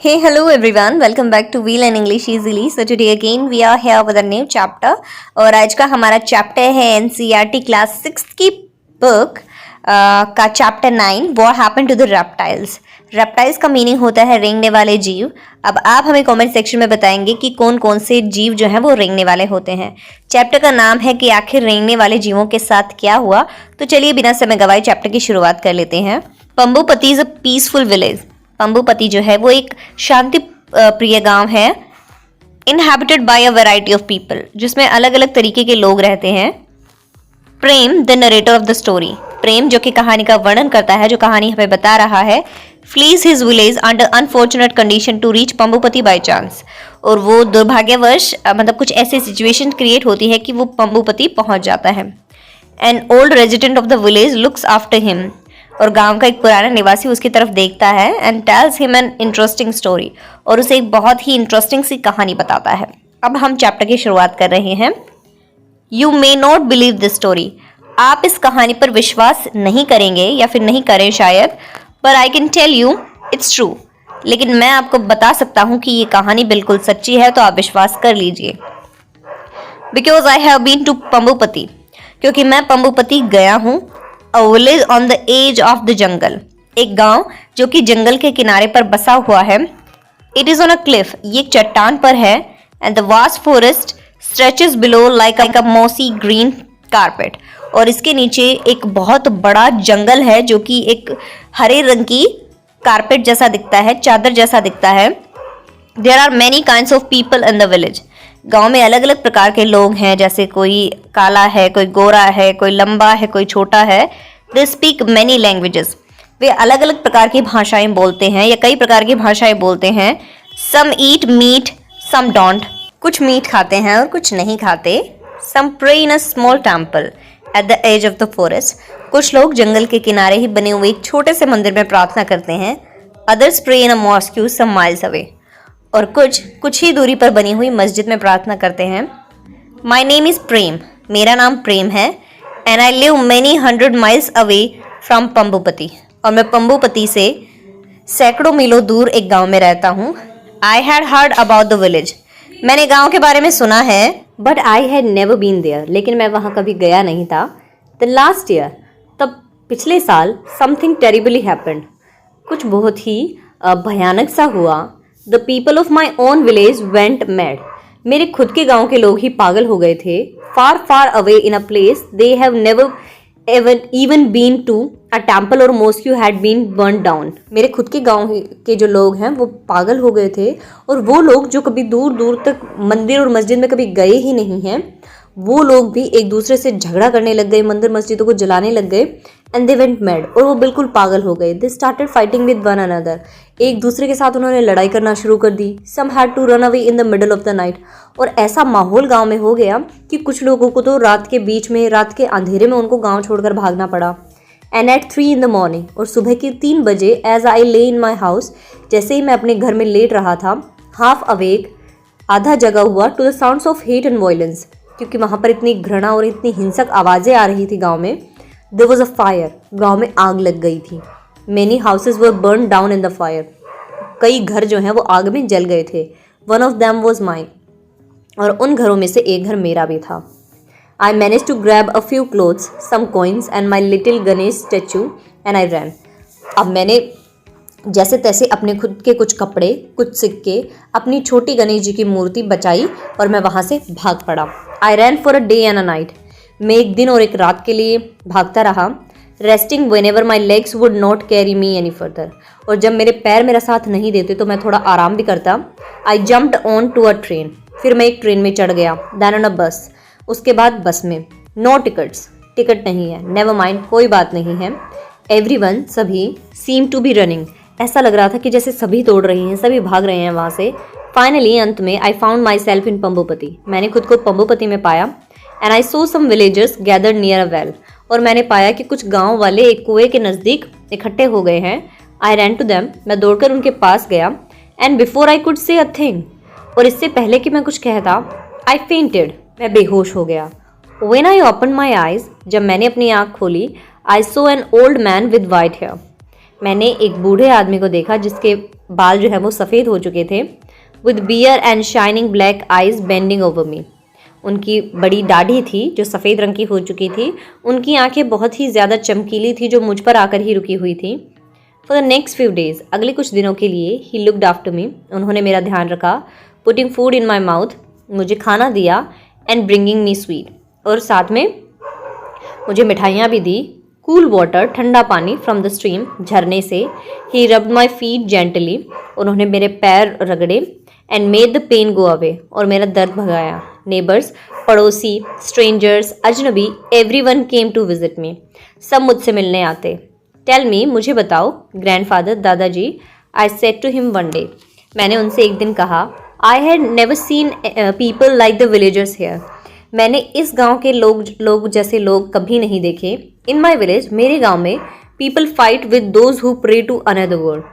Hey, hello everyone. Welcome back to We Learn English Easily. So today again we are here with a new chapter. और आज का हमारा chapter है NCERT class 6 की book का chapter 9 What Happened to the Reptiles. Reptiles का meaning होता है रेंगने वाले जीव. अब आप हमें कमेंट सेक्शन में बताएंगे कि कौन कौन से जीव जो हैं वो रेंगने वाले होते हैं. चैप्टर का नाम है कि आखिर रेंगने वाले जीवों के साथ क्या हुआ. तो चलिए बिना समय गवाए चैप्टर की शुरुआत कर लेते हैं. Pambupati is a peaceful village. Pambupati जो है वो एक शांति प्रिय गांव है. Inhabited by a variety of people, जिसमें अलग अलग तरीके के लोग रहते हैं. Prem the narrator of the story. Prem जो कि कहानी का वर्णन करता है, जो कहानी हमें बता रहा है, flees his village under unfortunate condition to reach Pambupati by chance. और वो दुर्भाग्यवश मतलब कुछ ऐसी सिचुएशन क्रिएट होती है कि वो पंबुपति पहुंच जाता है. An old resident of the village looks after him. और गांव का एक पुराना निवासी उसकी तरफ देखता है. And tells him an interesting story. और उसे एक बहुत ही इंटरेस्टिंग सी कहानी बताता है. अब हम चैप्टर की शुरुआत कर रहे हैं. You may not believe this story. आप इस कहानी पर विश्वास नहीं करेंगे या फिर नहीं करें शायद, पर I can tell you it's true. लेकिन मैं आपको बता सकता हूँ कि ये कहानी बिल्कुल सच्ची है, तो आप विश्वास कर लीजिए. Because I have been to Pambupati. क्योंकि मैं पंबुपति गया हूँ. A village on the edge of the jungle. एक गांव जो कि जंगल के किनारे पर बसा हुआ है. It is on a cliff. ये एक चट्टान पर है. And the vast forest stretches below like a mossy green carpet. और इसके नीचे एक बहुत बड़ा जंगल है जो कि एक हरे रंग की कारपेट जैसा दिखता है, चादर जैसा दिखता है. There are many kinds of people in the village. गांव में अलग अलग प्रकार के लोग हैं, जैसे कोई काला है, कोई गोरा है, कोई लंबा है, कोई छोटा है. They speak many languages. वे अलग अलग प्रकार की भाषाएं बोलते हैं या कई प्रकार की भाषाएं बोलते हैं. Some eat meat, some don't. कुछ मीट खाते हैं और कुछ नहीं खाते. Some pray in a small temple at the edge of the forest. कुछ लोग जंगल के किनारे ही बने हुए एक छोटे से मंदिर में प्रार्थना करते हैं. Others pray in a mosque some miles away. और कुछ ही दूरी पर बनी हुई मस्जिद में प्रार्थना करते हैं. My name is Prem. मेरा नाम प्रेम है. And I live many 100 miles away from Pambupati. और मैं पंबुपति से सैकड़ों मीलों दूर एक गांव में रहता हूँ. I had heard about the village. मैंने गांव के बारे में सुना है. But I had never been there. लेकिन मैं वहाँ कभी गया नहीं था. The last year. तब पिछले साल समथिंग टेरिबली हैपेंड. कुछ बहुत ही भयानक सा हुआ. The people of my own village went mad. मेरे खुद के गांव के लोग ही पागल हो गए थे. Far far away in a place they have never even been to. A temple or mosque had been burned down. मेरे खुद के गांव के जो लोग हैं वो पागल हो गए थे. और वो लोग जो कभी दूर दूर तक मंदिर और मस्जिद में कभी गए ही नहीं हैं, वो लोग भी एक दूसरे से झगड़ा करने लग गए, मंदिर मस्जिदों को जलाने लग गए. And they went mad. और वो बिल्कुल पागल हो गए. They started fighting with one another. एक दूसरे के साथ उन्होंने लड़ाई करना शुरू कर दी. Some had to run away in the middle of the night. और ऐसा माहौल गांव में हो गया कि कुछ लोगों को तो रात के बीच में, रात के अंधेरे में उनको गांव छोड़कर भागना पड़ा. And at 3 in the morning. और सुबह के 3 बजे एज आई ले इन माई हाउस. जैसे ही मैं अपने घर में लेट रहा था, हाफ अवेक, आधा जगा हुआ, to the sounds of hate and violence. क्योंकि वहाँ पर इतनी घृणा और इतनी हिंसक आवाज़ें आ रही थी गांव में. There was a fire. गांव में आग लग गई थी. Many houses were burn down in the fire. कई घर जो हैं वो आग में जल गए थे. One of them was mine. और उन घरों में से एक घर मेरा भी था. I manage to grab a few clothes, some coins and my little Ganesh statue and I ran. अब मैंने जैसे तैसे अपने खुद के कुछ कपड़े, कुछ सिक्के, अपनी छोटी गणेश जी की मूर्ति बचाई और मैं वहाँ से भाग पड़ा. I ran for a day and a night. मैं एक दिन और एक रात के लिए भागता रहा. Resting whenever my legs would not carry me any further. और जब मेरे पैर मेरा साथ नहीं देते तो मैं थोड़ा आराम भी करता. I jumped on to a train. फिर मैं एक ट्रेन में चढ़ गया. देन ऑन अ बस. उसके बाद बस में. No tickets. टिकट नहीं है. नेवर माइंड, कोई बात नहीं है. एवरीवन, सभी, सीम टू बी रनिंग. ऐसा लग रहा था कि जैसे सभी तोड़ रही हैं, सभी भाग रहे हैं वहाँ से. फाइनली अंत में I found my self in पंबुपति. मैंने खुद को पंबुपति में पाया. And I saw some villagers gathered near a well. और मैंने पाया कि कुछ गांव वाले एक कुएं के नज़दीक इकट्ठे हो गए हैं. आई रैन टू देम. मैं दौड़कर उनके पास गया. And before I could say a thing. और इससे पहले कि मैं कुछ कहता, आई फेंटेड. मैं बेहोश हो गया. When I open my eyes. जब मैंने अपनी आँख खोली, I saw an old man with white hair. मैंने एक बूढ़े आदमी को देखा जिसके बाल जो है वो सफ़ेद हो चुके थे। With beard and shining black eyes bending over me, उनकी बड़ी दाढ़ी थी जो सफ़ेद रंग की हो चुकी थी, उनकी आंखें बहुत ही ज़्यादा चमकीली थी जो मुझ पर आकर ही रुकी हुई थी। For the next few days, अगले कुछ दिनों के लिए, ही लुकड आफ्टर मी, उन्होंने मेरा ध्यान रखा। Putting food in my mouth, मुझे खाना दिया। एंड ब्रिंगिंग मी स्वीट, और साथ में मुझे मिठाइयाँ भी दी। कूल वाटर, ठंडा पानी फ्रॉम द स्ट्रीम, झरने से। He rubbed my feet gently, उन्होंने मेरे पैर रगड़े। And made the pain go away, और मेरा दर्द भगाया। नेबर्स, पड़ोसी, स्ट्रेंजर्स, अजनबी, everyone came to visit me, सब मुझसे मिलने आते। टेल मी, मुझे बताओ। ग्रैंडफादर, दादाजी। I said to him one day, मैंने उनसे एक दिन कहा। I had never seen people like the villagers here, मैंने इस गांव के लोग जैसे लोग कभी नहीं देखे। इन माई विलेज, मेरे गांव में, people fight with those who pray to another god,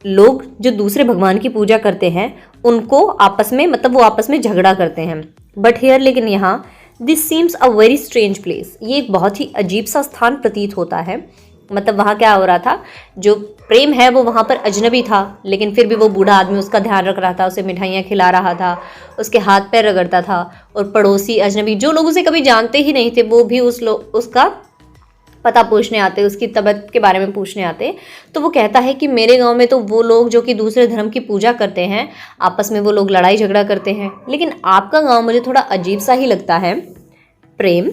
लोग जो दूसरे भगवान की पूजा करते हैं उनको आपस में, मतलब वो आपस में झगड़ा करते हैं। बट हियर, लेकिन यहाँ, this seems a very strange place, ये एक बहुत ही अजीब सा स्थान प्रतीत होता है। मतलब वहाँ क्या हो रहा था, जो प्रेम है वो वहाँ पर अजनबी था, लेकिन फिर भी वो बूढ़ा आदमी उसका ध्यान रख रहा था, उसे मिठाइयाँ खिला रहा था, उसके हाथ पैर रगड़ता था। और पड़ोसी अजनबी जो लोग उसे कभी जानते ही नहीं थे वो भी उसका पता पूछने आते, उसकी तबीयत के बारे में पूछने आते। तो वो कहता है कि मेरे गांव में तो वो लोग जो कि दूसरे धर्म की पूजा करते हैं, आपस में वो लोग लड़ाई झगड़ा करते हैं, लेकिन आपका गांव मुझे थोड़ा अजीब सा ही लगता है। Prem,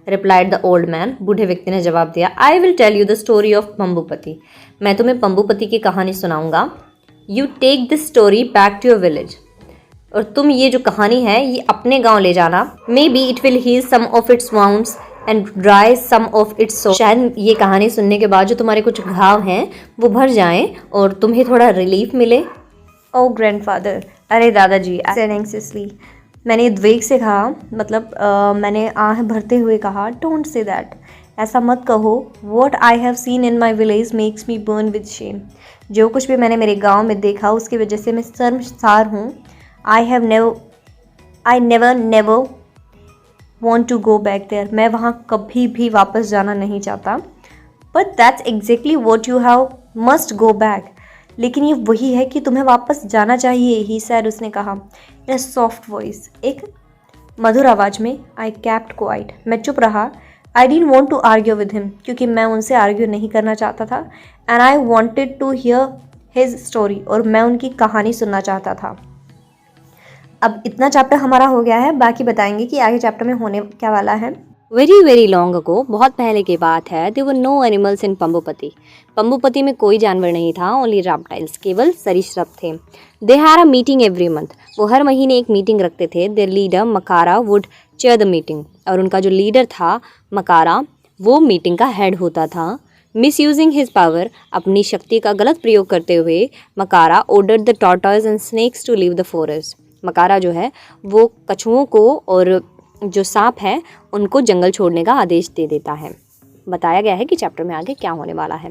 replied the old man, बूढ़े व्यक्ति ने जवाब दिया। I will tell you the story of Pambupati, मैं तुम्हें पंबुपति की कहानी सुनाऊंगा। You take this story back to your village, और तुम ये जो कहानी है ये अपने गांव ले जाना। Maybe it will heal some of its wounds and dry some of its सो, शायद ये कहानी सुनने के बाद जो तुम्हारे कुछ घाव हैं वो भर जाएं और तुम्हें थोड़ा रिलीफ मिले। ओ ग्रैंडफादर, अरे दादाजी, सेड एंग्जियसली, मैंने द्वेग से कहा, मतलब मैंने आह भरते हुए कहा, डोंट से दैट, ऐसा मत कहो। What I have seen in my village makes me burn with shame, जो कुछ भी मैंने मेरे गांव में देखा उसकी वजह से मैं शर्मसार हूँ। I never want to go back there, मैं वहाँ कभी भी वापस जाना नहीं चाहता। But that's exactly what you have must go back, लेकिन ये वही है कि तुम्हें वापस जाना चाहिए, ही सैड, उसने कहा। इन सॉफ्ट वॉइस, एक मधुर आवाज़ में। आई कैप्ट क्वाइट, मैं चुप रहा। I didn't want to argue with him, क्योंकि मैं उनसे आर्ग्यू नहीं करना चाहता था। And I wanted to hear his story, और मैं उनकी कहानी सुनना चाहता था। अब इतना चैप्टर हमारा हो गया है, बाकी बताएंगे कि आगे चैप्टर में होने क्या वाला है। वेरी वेरी लॉन्ग अगो, बहुत पहले की बात है, there were no animals in Pambupati, Pambupati में कोई जानवर नहीं था, ओनली रेप्टाइल्स, केवल सरीसृप थे। They had a meeting every month, वो हर महीने एक मीटिंग रखते थे। Their leader Makara would chair the meeting, और उनका जो लीडर था मकारा, वो मीटिंग का हेड होता था। मिस यूजिंग हिज पावर, अपनी शक्ति का गलत प्रयोग करते हुए, Makara ordered the tortoise and snakes to leave the forest, Makara जो है वो कछुओं को और जो सांप है उनको जंगल छोड़ने का आदेश दे देता है। बताया गया है कि चैप्टर में आगे क्या होने वाला है।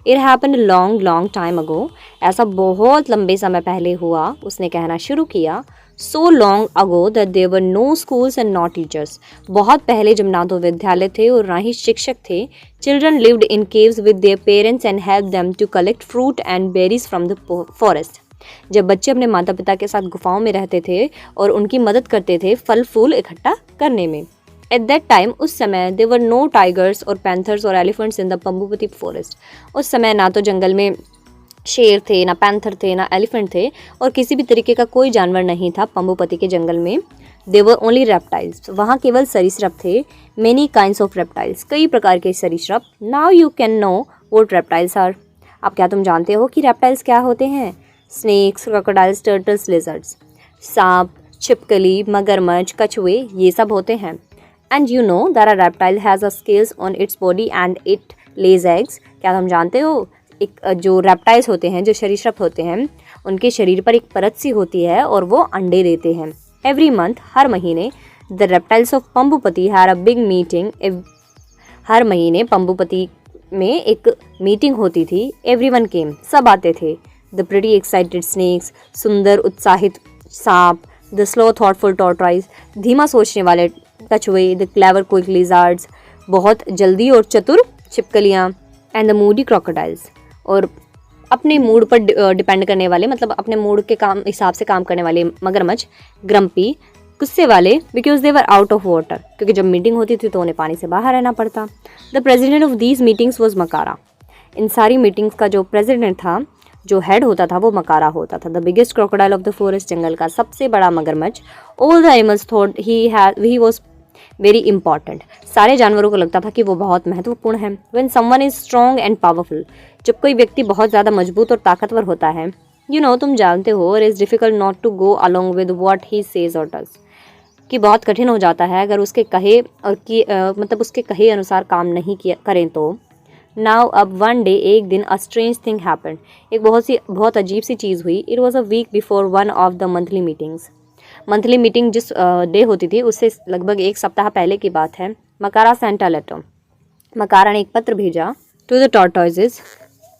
It happen long long time ago, ऐसा बहुत लंबे समय पहले हुआ, उसने कहना शुरू किया। So long ago that there were no schools and not teachers, बहुत पहले जब ना तो विद्यालय थे और ना ही शिक्षक थे। Children lived in caves with their parents and help them to collect fruit and berries from the forest, जब बच्चे अपने माता पिता के साथ गुफाओं में रहते थे और उनकी मदद करते थे फल फूल इकट्ठा करने में। एट दैट टाइम, उस समय, देयर वर नो टाइगर्स और पैंथर्स और एलिफेंट्स इन द पंबुपति फॉरेस्ट, उस समय ना तो जंगल में शेर थे, ना पैंथर थे, ना एलिफेंट थे, और किसी भी तरीके का कोई जानवर नहीं था पंबुपति के जंगल में। देयर वर ओनली रेप्टाइल्स, वहाँ केवल सरीसृप थे। मेनी काइंड्स ऑफ रेप्टाइल्स, कई प्रकार के सरीसृप। Now you can know what reptiles are, अब क्या तुम जानते हो कि रेप्टाइल्स क्या होते हैं? स्नेक्स, क्रोकोडाइल्स, टर्टल्स, लिजर्ड्स, सांप, छिपकली, मगरमच्छ, कछुए, ये सब होते हैं। And you know that a reptile has a scales on its body and it Lay's eggs, क्या तुम जानते हो एक जो रेप्टाइल्स होते हैं, जो सरीसृप होते हैं, उनके शरीर पर एक परत सी होती है और वो अंडे देते हैं। एवरी मंथ, हर महीने, the reptiles of Pambupati had a big meeting, हर महीने पंबुपति में एक मीटिंग होती थी। एवरीवन केम, सब आते थे। द प्रिटी एक्साइटेड स्नेक्स, सुंदर उत्साहित सांप, द स्लो थॉटफुल टॉर्टॉइज, धीमा सोचने वाले कछुए, द क्लेवर क्विक लिजार्ड्स, बहुत जल्दी और चतुर छिपकलियाँ, एंड द मूडी क्रोकोडाइल्स, और अपने मूड पर डिपेंड करने वाले, मतलब अपने मूड के काम हिसाब से काम करने वाले मगरमच्छ, ग्रम्पी, गुस्से वाले, because they were out of water, क्योंकि जब मीटिंग होती थी तो उन्हें पानी से बाहर रहना पड़ता। The president of these meetings was Makara. इन सारी मीटिंग्स का जो प्रेजिडेंट था, जो हेड होता था, वो मकारा होता था। The biggest crocodile of the forest, जंगल का सबसे बड़ा मगरमच्छ। All the animals thought he was very important. सारे जानवरों को लगता था कि वो बहुत महत्वपूर्ण है। When someone is strong and powerful, जब कोई व्यक्ति बहुत ज़्यादा मजबूत और ताकतवर होता है, तुम जानते हो, it is difficult not to go along with what he says और डज, कि बहुत कठिन हो जाता है अगर उसके कहे और मतलब उसके कहे अनुसार काम नहीं किया करें तो। नाउ अब वन डे, एक दिन, अ स्ट्रेंज थिंग हैपेंड, एक बहुत अजीब सी चीज़ हुई। It was a week before one of the monthly meetings. Monthly meeting जिस डे होती थी उससे लगभग एक सप्ताह पहले की बात है। मकारा सेंट अ लेटर, मकारा ने एक पत्र भेजा टू द टॉर्टॉइजेस,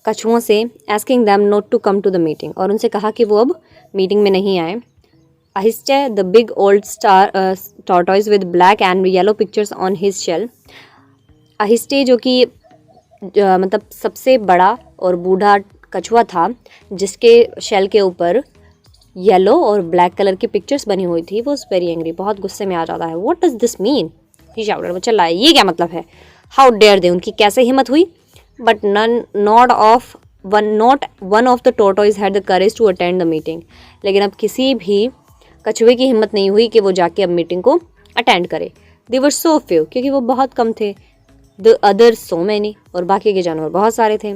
कछुओं से, asking them not to come to the meeting, और उनसे कहा कि वो अब मीटिंग में नहीं आए। Ahiste, the big old star tortoise with black and yellow pictures on his shell, Ahiste जो कि मतलब सबसे बड़ा और बूढ़ा कछुआ था, जिसके शेल के ऊपर येलो और ब्लैक कलर की पिक्चर्स बनी हुई थी, वो वेरी एंग्री, बहुत गुस्से में आ जाता है। What does this mean, he shouted, वो चिल्लाया, ये क्या मतलब है। हाउ डेयर दे, उनकी कैसे हिम्मत हुई। But not one of the tortoise had the courage to attend the meeting, लेकिन अब किसी भी कछुए की हिम्मत नहीं हुई कि वो जाके अब मीटिंग को अटेंड करे। दे वर सो फ्यू, क्योंकि वो बहुत कम थे। द अदर सो मैनी, और बाकी के जानवर बहुत सारे थे।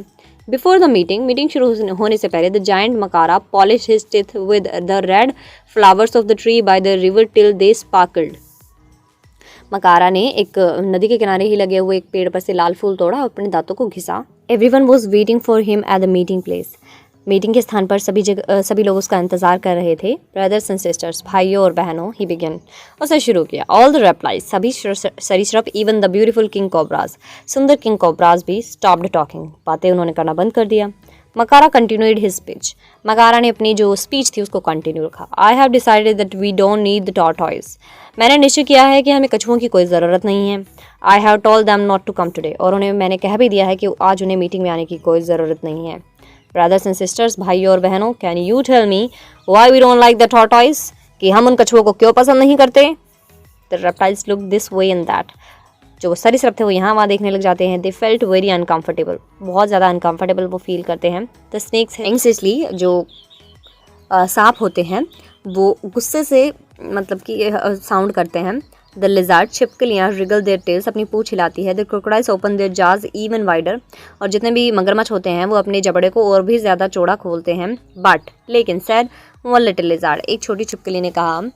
बिफोर द मीटिंग शुरू होने से पहले, the giant Makara polish his teeth with the red flowers of the tree by the river till they sparkled. Makara ने एक नदी के किनारे ही लगे हुए एक पेड़ पर से लाल फूल तोड़ा और अपने दांतों को घिसा। Everyone was waiting for him at the meeting place, meeting के स्थान पर सभी लोग उसका इंतजार कर रहे थे। ब्रदर्स एंड सिस्टर्स, भाइयों और बहनों, ही बिगन, उसने शुरू किया। ऑल द रेप्टाइल्स, सभी सरीसृप, even the beautiful king cobras, सुंदर किंग कोबराज भी, स्टॉप्ड टॉकिंग, बातें उन्होंने करना बंद कर दिया। Makara continued his speech, Makara ने अपनी जो स्पीच थी उसको कंटिन्यू रखा। I have decided that we don't need the tortoise, मैंने निश्चय किया है कि हमें कछुओं की कोई ज़रूरत नहीं है। I have told them not to come today, और मैंने कह भी दिया है कि आज उन्हें मीटिंग में आने की कोई ज़रूरत नहीं है। ब्रदर्स एंड सिस्टर्स, भाइयों और बहनों, can you tell me why we don't like the tortoise, कि हम उन कछुओं को क्यों पसंद नहीं करते। The reptiles look this way and that, जो सरीसृप थे वो यहाँ वहाँ देखने लग जाते हैं। दे फेल्ट वेरी अनकम्फर्टेबल, बहुत ज़्यादा अनकम्फर्टेबल वो फील करते हैं। द स्नेक्स, इसलिए जो सांप होते हैं वो गुस्से से मतलब कि साउंड करते हैं। द लिजार्ड, छिपकलियाँ, रिगल देयर टेल्स, अपनी पूँछ हिलाती है। The crocodiles open their jaws even wider, और जितने भी मगरमच्छ होते हैं वो अपने जबड़े को और भी ज़्यादा चौड़ा खोलते हैं। बट, लेकिन, सैड वन लिटिल लिजार्ड, एक छोटी छिपकली ने कहा।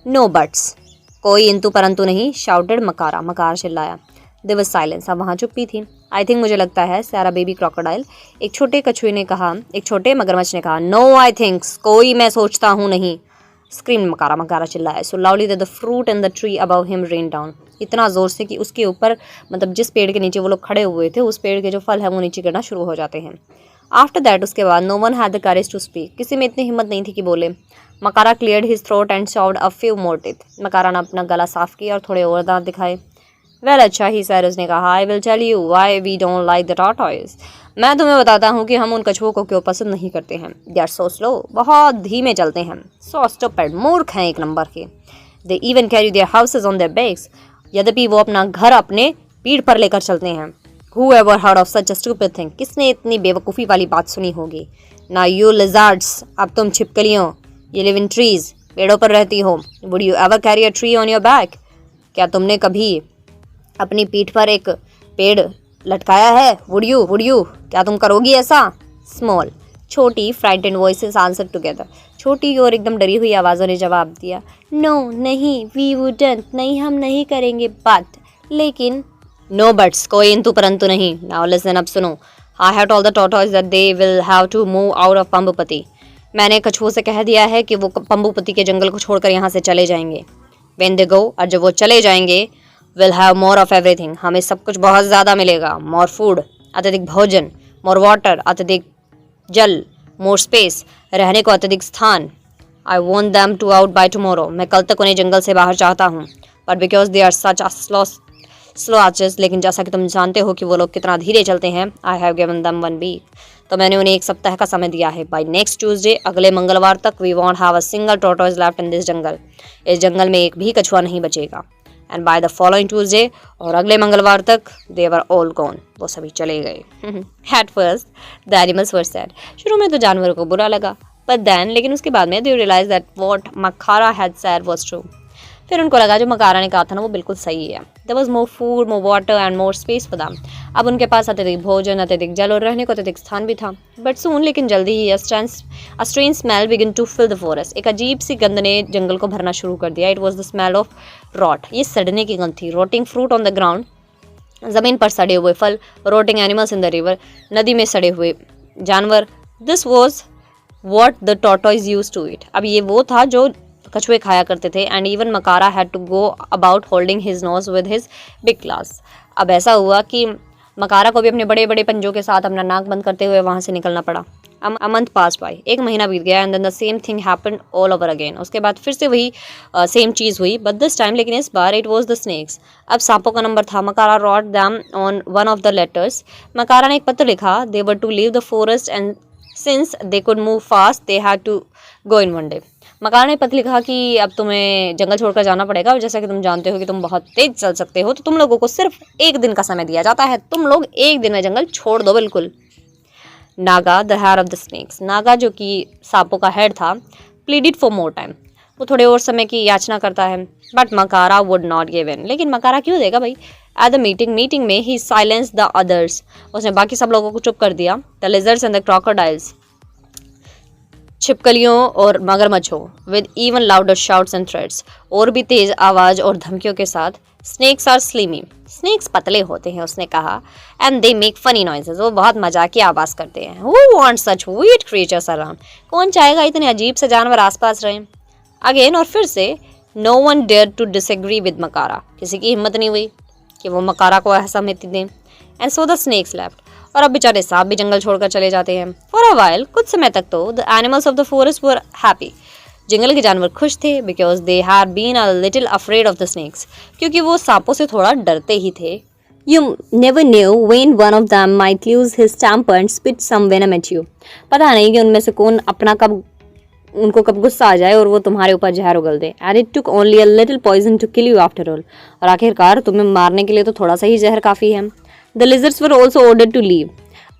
नो बट्स, कोई इंतु परंतु नहीं, शाउटेड मकारा, मकारा चिल्लाया। देयर वाज साइलेंस, अब वहाँ चुप्पी थी। आई थिंक, मुझे लगता है, सारा बेबी क्रोकोडाइल, एक छोटे कछुए ने कहा, एक छोटे मगरमच्छ ने कहा। नो आई थिंक्स, कोई मैं सोचता हूँ नहीं, स्क्रीम मकारा, मकारा चिल्लाया। So loudly that the fruit and the tree above him rain down, इतना ज़ोर से कि उसके ऊपर, मतलब जिस पेड़ के नीचे वो लोग खड़े हुए थे, उस पेड़ के जो फल है वो नीचे गिरना शुरू हो जाते हैं। आफ्टर दैट, उसके बाद, no one had the courage to speak, किसी में इतनी हिम्मत नहीं थी कि बोले। Makara cleared his throat and showed a few more teeth, Makara ने अपना गला साफ किया और थोड़े और दांत दिखाए। वेल, अच्छा ही सर, उसने कहा। I will tell you why we don't like the tortoise, मैं तुम्हें बताता हूँ कि हम उन कछुओं को क्यों पसंद नहीं करते हैं। दे आर सो स्लो, बहुत धीमे चलते हैं। सो स्टूपिड, मूर्ख हैं एक नंबर के। They even carry their houses on their backs, यद्यपि वो अपना घर अपने पीठ पर लेकर चलते हैं। Who ever heard of such a stupid thing, किसने इतनी बेवकूफ़ी वाली बात सुनी होगी। ना यू लिजार्ड्स, अब तुम छिपकलियों, ये लिव इन ट्रीज, पेड़ों पर रहती हो। Would you ever carry a tree on your back, क्या तुमने कभी अपनी पीठ पर एक पेड़ लटकाया है। वुड यू, क्या तुम करोगी ऐसा। स्मॉल, छोटी, फ्राइटेंड वॉइसेस आंसर टुगेदर, छोटी और एकदम डरी हुई आवाज़ों ने जवाब दिया। नो, नहीं, वी वुडंट, नहीं हम नहीं करेंगे। बट, लेकिन, नो बट्स, कोई इंतु परंतु नहीं। नाउ लिसन, अब सुनो। I have told the tortoise that they will have to move out of Pambupati, मैंने कछुओं से कह दिया है कि वो पंबुपति के जंगल को छोड़कर यहाँ से चले जाएंगे। व्हेन दे गो, और जब वो चले जाएंगे, will have more of everything, हमें सब कुछ बहुत ज़्यादा मिलेगा। मोर फूड, अत्यधिक भोजन। मोर वाटर, अत्यधिक जल। मोर स्पेस, रहने को अत्यधिक स्थान। I want them to out by tomorrow, मैं कल तक उन्हें जंगल से बाहर चाहता हूँ। But because they are such a slow archers, लेकिन जैसा कि तुम जानते हो कि वो लोग कितना धीरे चलते हैं, I have given them 1 week, तो मैंने उन्हें 1 सप्ताह का समय दिया है। बाय नेक्स्ट ट्यूसडे, अगले मंगलवार तक, we won't have a single tortoise left in this jungle, इस जंगल में एक भी कछुआ नहीं बचेगा। And by the following Tuesday, और अगले मंगलवार तक, दे वर ऑल गॉन, वो सभी चले गए। At first the animals were sad, शुरू में तो जानवरों को बुरा लगा, बट देन, लेकिन उसके बाद में, they realize that what Makara had said was true, फिर उनको लगा जो मकारा ने कहा था ना वो बिल्कुल सही है। There was more food, more water and more space for them, अब उनके पास अत्यधिक भोजन, अत्यधिक जल और रहने को अत्यधिक स्थान भी था। बट सून, लेकिन जल्दी ही, a strange smell begin to fill the forest, एक अजीब सी गंध ने जंगल को भरना शुरू कर दिया। It was the smell of rot, ये सड़ने की गंध थी। Rotting fruit on the ground, जमीन पर सड़े हुए फल। Rotting animals in the river, नदी में सड़े हुए जानवर। This was what the tortoise use to eat, अब ये वो था जो कछुए खाया करते थे। And even Makara had to go about holding his nose with his big claws, अब ऐसा हुआ कि मकारा को भी अपने बड़े बड़े पंजों के साथ अपना नाक बंद करते हुए वहाँ से निकलना पड़ा। अ मंथ पास बाय, 1 महीना बीत गया। And then the same thing happened all over again, उसके बाद फिर से वही सेम चीज़ हुई, बट दिस टाइम, लेकिन इस बार, इट वॉज द स्नेक्स, अब सांपों का नंबर था। Makara wrote them on one of the letters, Makara ने एक पत्र लिखा। They were to leave the forest and since they could move fast they had to go in 1 day, Makara ने पत्र लिखा कि अब तुम्हें जंगल छोड़कर जाना पड़ेगा, और जैसा कि तुम जानते हो कि तुम बहुत तेज चल सकते हो, तो तुम लोगों को सिर्फ 1 दिन का समय दिया जाता है, तुम लोग 1 दिन में जंगल छोड़ दो बिल्कुल। Naga the head of the snakes, Naga जो कि सांपों का हेड था, प्लीडेड फॉर मोर टाइम, वो थोड़े और समय की याचना करता है। But Makara would not give in, लेकिन मकारा क्यों देगा भाई। एट द मीटिंग में ही साइलेंस द अदर्स, उसने बाकी सब लोगों को चुप कर दिया। The lizards and the crocodiles, छिपकलियों और मगरमच्छों, with even louder shouts and threats, और भी तेज आवाज और धमकियों के साथ। स्नेक्स आर स्लिमी, स्नेक्स पतले होते हैं, उसने कहा। And they make funny noises, वो बहुत मजाकी आवाज करते हैं। Who want such wheat creatures around, कौन चाहेगा इतने अजीब से जानवर आसपास रहें। अगेन, और फिर से, no one dare to disagree with Makara, किसी की हिम्मत नहीं हुई कि वो मकारा को असहमति दें। And so the snakes left, और अब बेचारे सांप भी जंगल छोड़कर चले जाते हैं। फॉर अ वाइल, कुछ समय तक तो the animals of the forest were happy, जंगल के जानवर खुश थे, because they had been a little afraid of the snakes, क्योंकि वो सांपों से थोड़ा डरते ही थे। You never knew when one of them might lose his temper and spit some venom at you. पता नहीं कि उनमें से कौन उनको कब गुस्सा आ जाए और वो तुम्हारे ऊपर जहर उगल दे। And it took only a little poison to kill you after all. और आखिरकार तुम्हें मारने के लिए तो थोड़ा सा ही जहर काफ़ी है। The lizards were also ordered to leave.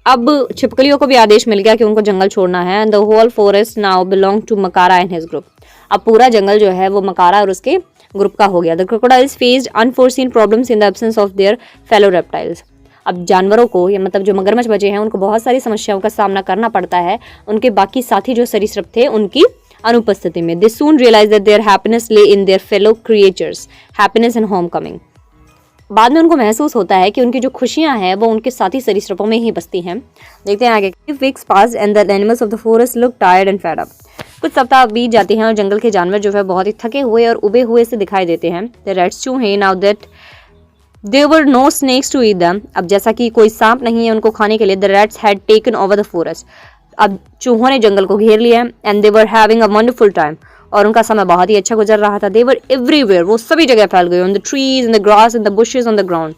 अब छिपकलियों को भी आदेश मिल गया कि उनको जंगल छोड़ना है। And the whole forest now belonged to Makara and his group. अब पूरा जंगल जो है वो मकारा और उसके ग्रुप का हो गया। The crocodiles faced unforeseen problems in the absence of their fellow reptiles. अब जानवरों को, या मतलब जो मगरमच्छ बचे हैं, उनको बहुत सारी समस्याओं का सामना करना पड़ता है उनके बाकी साथी जो सरीसृप थे उनकी अनुपस्थिति में। They soon realized that their happiness lay in their fellow creatures, happiness and homecoming. बाद में उनको महसूस होता है कि उनकी जो खुशियां हैं वो उनके साथी सरीसृपों में ही बसती हैं। देखते हैं आगे। Weeks passed and the animals of the forest looked tired and fed up. कुछ सप्ताह बीत जाते हैं और जंगल के जानवर जो है बहुत ही थके हुए और उबे हुए से दिखाई देते हैं। The rats चूहे, now that there were no snakes to eat them, अब जैसा कि कोई सांप नहीं है उनको खाने के लिए, the rats had taken over the forest, अब चूहों ने जंगल को घेर लिया। And they were having a wonderful time, और उनका समय बहुत ही अच्छा गुजर रहा था। They were everywhere, वो सभी जगह फैल गए। On the trees, in the grass, in the bushes, on the ground,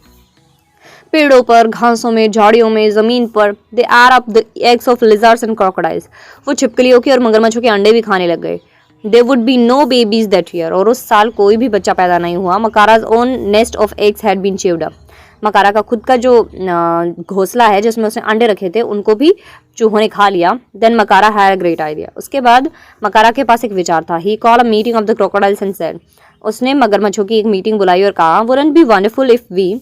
पेड़ों पर, घासों में, झाड़ियों में, जमीन पर। They ate up the eggs of lizards and crocodiles, वो छिपकलियों के और मगरमच्छों के अंडे भी खाने लग गए। There would be no babies that year, और उस साल कोई भी बच्चा पैदा नहीं हुआ। Makara's own nest of eggs had been chewed up, मकारा का खुद का जो घोंसला है जिसमें उसने अंडे रखे थे उनको भी चूहों ने खा लिया। Then Makara had a great idea, उसके बाद मकारा के पास एक विचार था। He called a meeting of the crocodiles and said, उसने मगरमच्छों की एक मीटिंग बुलाई और कहा, wouldn't be wonderful if we,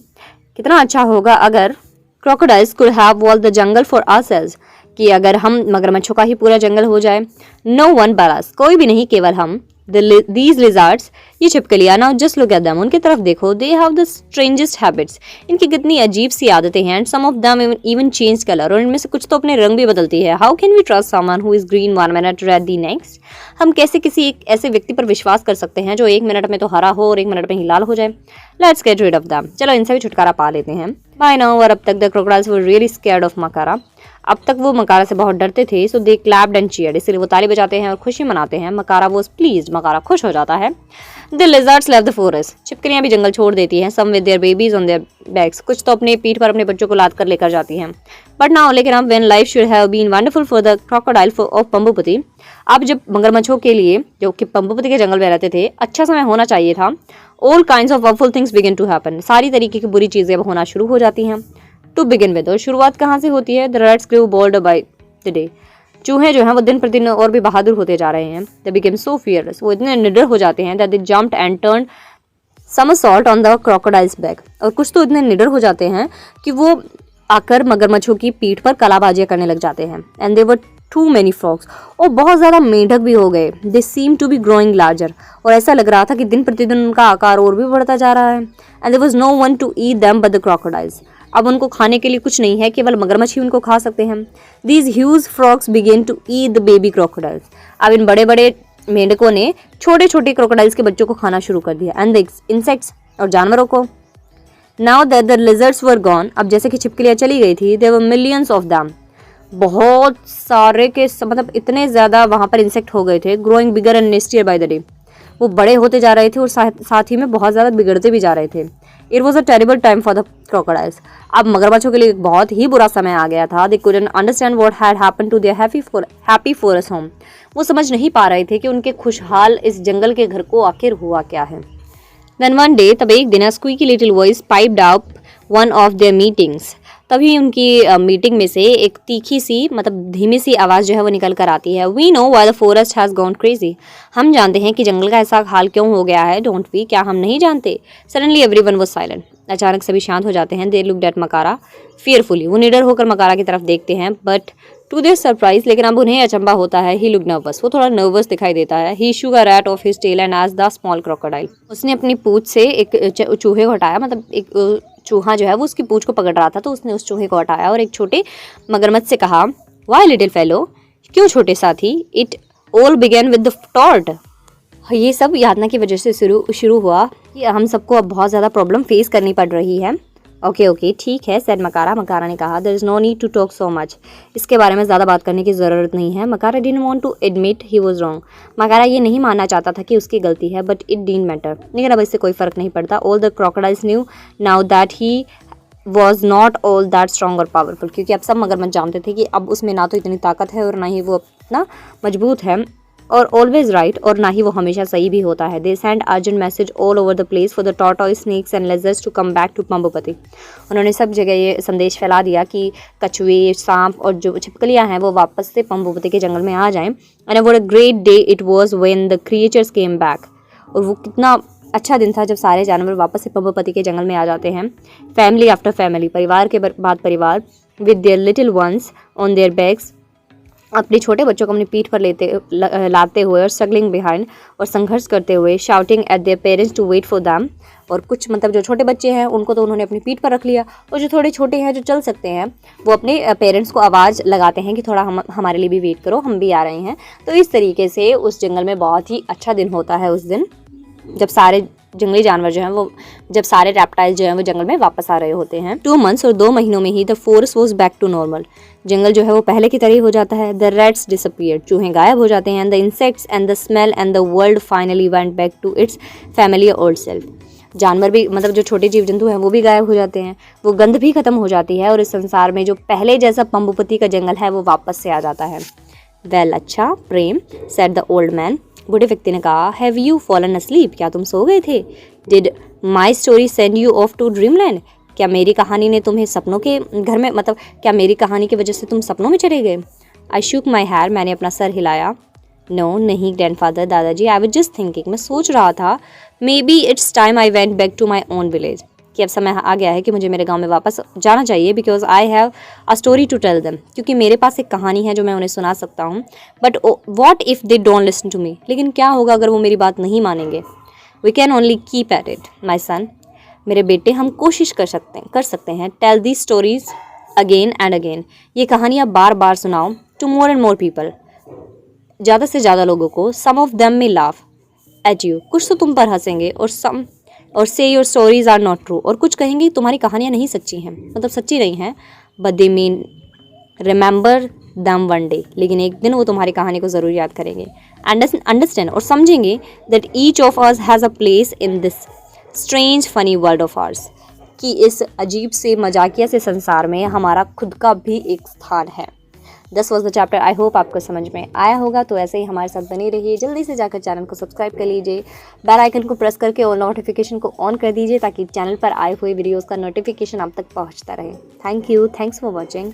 कितना अच्छा होगा अगर crocodiles could have all the jungle for ourselves, कि अगर हम मगरमच्छों का ही पूरा जंगल हो जाए। नो वन but us, कोई भी नहीं, केवल हम। These lizards, ये छिपकलियां, now just look at them, उनकी तरफ देखो। They have the strangest habits, इनकी कितनी अजीब सी आदतें हैं। And some of them even change color, और इनमें से कुछ तो अपने रंग भी बदलती है। How can we trust someone who is green one minute red the next? हम कैसे किसी एक ऐसे व्यक्ति पर विश्वास कर सकते हैं जो 1 मिनट में तो हरा हो और 1 मिनट में ही लाल हो जाए। Let's get rid of them, चलो इनसे भी छुटकारा पा लेते हैं। By now, और अब तक the crocodiles were really scared of Makara, अब तक वो मकारा से बहुत डरते थे, सो दे क्लैप्ड एंड चीयर्ड, इसलिए वो ताली बजाते हैं और खुशी मनाते हैं। मकारा वाज प्लीज्ड, मकारा खुश हो जाता है। The lizards left the forest, छिपकलियां भी जंगल छोड़ देती हैं। Some with their babies on their backs, कुछ तो अपने पीठ पर अपने बच्चों को लाद कर लेकर जाती हैं। बट नाउ, लेकिन अब when life should have been wonderful for the crocodile of Pambupati, अब जब मगरमच्छों के लिए जो कि पंबुपति के जंगल में रहते थे अच्छा समय होना चाहिए था, all kinds of awful things begin to happen, सारी तरीके की बुरी चीजें अब होना शुरू हो जाती हैं। टू बिगिन विद, और शुरुआत कहाँ से होती है? The rats grew bold by the day, चूहे जो हैं वो दिन प्रतिदिन और भी बहादुर होते जा रहे हैं। दे बिकेम सो फियरलेस, वो इतने निडर हो जाते हैं that they jumped and turned somersault on the crocodiles back, और कुछ तो इतने निडर हो जाते हैं कि वो आकर मगरमच्छों की पीठ पर कलाबाजियां करने लग जाते हैं। And they were too many frogs, और बहुत ज़्यादा मेंढक भी हो गए। They seem to be growing larger, और ऐसा लग रहा था कि दिन प्रतिदिन उनका आकार और भी बढ़ता जा रहा है। And there was no one to eat them but the crocodiles, अब उनको खाने के लिए कुछ नहीं है, केवल मगरमच्छ ही उनको खा सकते हैं। These huge frogs began to eat the baby crocodiles, अब इन बड़े बड़े मेंढकों ने छोटे छोटे क्रोकोडाइल्स के बच्चों को खाना शुरू कर दिया। एंड द इंसेक्ट्स, और जानवरों को। Now that the lizards were gone, अब जैसे कि छिपकलियां चली गई थी, there were millions of them, बहुत सारे के मतलब इतने ज़्यादा वहाँ पर इंसेक्ट हो गए थे। Growing bigger and nastier by the day, वो बड़े होते जा रहे थे और साथ ही में बहुत ज़्यादा बिगड़ते भी जा रहे थे। It was a terrible time for the crocodiles, अब मगरमच्छों के लिए एक बहुत ही बुरा समय आ गया था। They couldn't understand what had happened to their happy forest home, वो समझ नहीं पा रहे थे कि उनके खुशहाल इस जंगल के घर को आखिर हुआ क्या है। देन वन डे, तब एक दिन, squeaky little voice piped up one of their meetings, तभी उनकी मीटिंग में से एक तीखी सी मतलब धीमी सी आवाज़ जो है वो निकल कर आती है। We know why the forest has gone crazy, हम जानते हैं कि जंगल का ऐसा हाल क्यों हो गया है। डोंट वी, क्या हम नहीं जानते? सडनली एवरीवन वाज साइलेंट, अचानक सभी शांत हो जाते हैं। दे लुक्ड एट मकारा फियरफुली, वो निडर होकर मकारा की तरफ देखते हैं। बट टू देयर सरप्राइज, लेकिन अब उन्हें अचंबा होता है। ही लुक नर्वस, वो थोड़ा नर्वस दिखाई देता है। He shook a rat off his tail and asked the small crocodile, उसने अपनी पूंछ से एक चूहे को हटाया, मतलब एक चूहा जो है वो उसकी पूंछ को पकड़ रहा था, तो उसने उस चूहे को हटाया और एक छोटे मगरमच्छ से कहा, वाई लिटिल फेलो, क्यों छोटे साथी? It all began with the tort, ये सब यातना की वजह से शुरू हुआ कि हम सबको अब बहुत ज़्यादा प्रॉब्लम फेस करनी पड़ रही है। ओके ठीक है, सेड मकारा, मकारा ने कहा, there is no need to talk so much, इसके बारे में ज़्यादा बात करने की ज़रूरत नहीं है। Makara didn't want to admit he was wrong, Makara ये नहीं मानना चाहता था कि उसकी गलती है, बट इट डिडंट मैटर, लेकिन अब इससे कोई फ़र्क नहीं पड़ता। All the crocodiles new now that he was not all that strong और पावरफुल, क्योंकि अब सब मगरमच्छ जानते थे कि अब उसमें ना तो इतनी ताकत है और ना ही वो इतना मजबूत है और ऑलवेज राइट, और ना ही वो हमेशा सही भी होता है। They send urgent message all over the place for the tortoise, snakes and lizards to come back to Pambupati, उन्होंने सब जगह ये संदेश फैला दिया कि कछुए, सांप और जो छिपकलियां हैं वो वापस से पंबुपति के जंगल में आ जाएं। And what a great day it was when the creatures came back, और वो कितना अच्छा दिन था जब सारे जानवर वापस से पंबुपति के जंगल में आ जाते हैं। फैमिली आफ्टर फैमिली, परिवार के बाद परिवार, with their little ones on their backs, अपने छोटे बच्चों को अपनी पीठ पर लाते हुए और स्ट्रगलिंग बिहाइंड, और संघर्ष करते हुए, shouting at their parents to wait for them, और कुछ मतलब जो छोटे बच्चे हैं उनको तो उन्होंने अपनी पीठ पर रख लिया, और जो थोड़े छोटे हैं जो चल सकते हैं वो अपने पेरेंट्स को आवाज़ लगाते हैं कि थोड़ा हमारे लिए भी वेट करो, हम भी आ रहे हैं। तो इस तरीके से उस जंगल में बहुत ही अच्छा दिन होता है उस दिन, जब सारे जंगली जानवर जो हैं वो, जब सारे रेप्टाइल जो हैं वो जंगल में वापस आ रहे होते हैं। 2 months और 2 महीनों में ही the forest was back to normal, जंगल जो है वो पहले की तरह ही हो जाता है। द रैट्स डिसअपीयर्ड, चूहे गायब हो जाते हैं। The insects and the smell and the world finally went back to its family old self, जानवर भी मतलब जो छोटे जीव जंतु हैं वो भी गायब हो जाते हैं, वो गंध भी खत्म हो जाती है, और इस संसार में जो पहले जैसा पंबुपति का जंगल है वो वापस से आ जाता है। वेल अच्छा प्रेम, सेड द ओल्ड मैन, बूढ़े व्यक्ति ने कहा, हैव यू फॉलन अस्लीप, क्या तुम सो गए थे? Did my story send you off to dreamland, क्या मेरी कहानी ने तुम्हें सपनों के घर में, मतलब क्या मेरी कहानी की वजह से तुम सपनों में चले गए? आई शुक माई हेयर, मैंने अपना सर हिलाया। नो नहीं ग्रैंडफादर, दादाजी, आई वाज जस्ट थिंकिंग, मैं सोच रहा था, maybe it's time I went back to my own village, कि अब समय आ गया है कि मुझे मेरे गांव में वापस जाना चाहिए, because I have a story to tell them, क्योंकि मेरे पास एक कहानी है जो मैं उन्हें सुना सकता हूँ। But what if they don't listen to me, लेकिन क्या होगा अगर वो मेरी बात नहीं मानेंगे? We can only keep at it my son, मेरे बेटे, हम कोशिश कर सकते हैं। Tell the stories again and again, ये कहानियाँ बार बार सुनाओ, to more and more people, ज़्यादा से ज़्यादा लोगों को। Some of them may laugh at you, कुछ तो तुम पर हंसेंगे, और से your stories are not true, और कुछ कहेंगे तुम्हारी कहानियाँ नहीं सच्ची हैं, मतलब सच्ची नहीं हैं। बट दे मीन रिमेंबर दम वन डे, लेकिन एक दिन वो तुम्हारी कहानी को ज़रूर याद करेंगे। अंडरस्टैंड और समझेंगे that each of us has a place in this strange funny world of ours, कि इस अजीब से मजाकिया से संसार में हमारा खुद का भी एक स्थान है। This was the chapter. I hope आपको समझ में आया होगा। तो ऐसे ही हमारे साथ बने रहिए। जल्दी से जाकर चैनल को सब्सक्राइब कर लीजिए, बेल आइकन को प्रेस करके और नोटिफिकेशन को ऑन कर दीजिए ताकि चैनल पर आए हुए वीडियोज़ का नोटिफिकेशन आप तक पहुँचता रहे। Thank you, thanks for watching.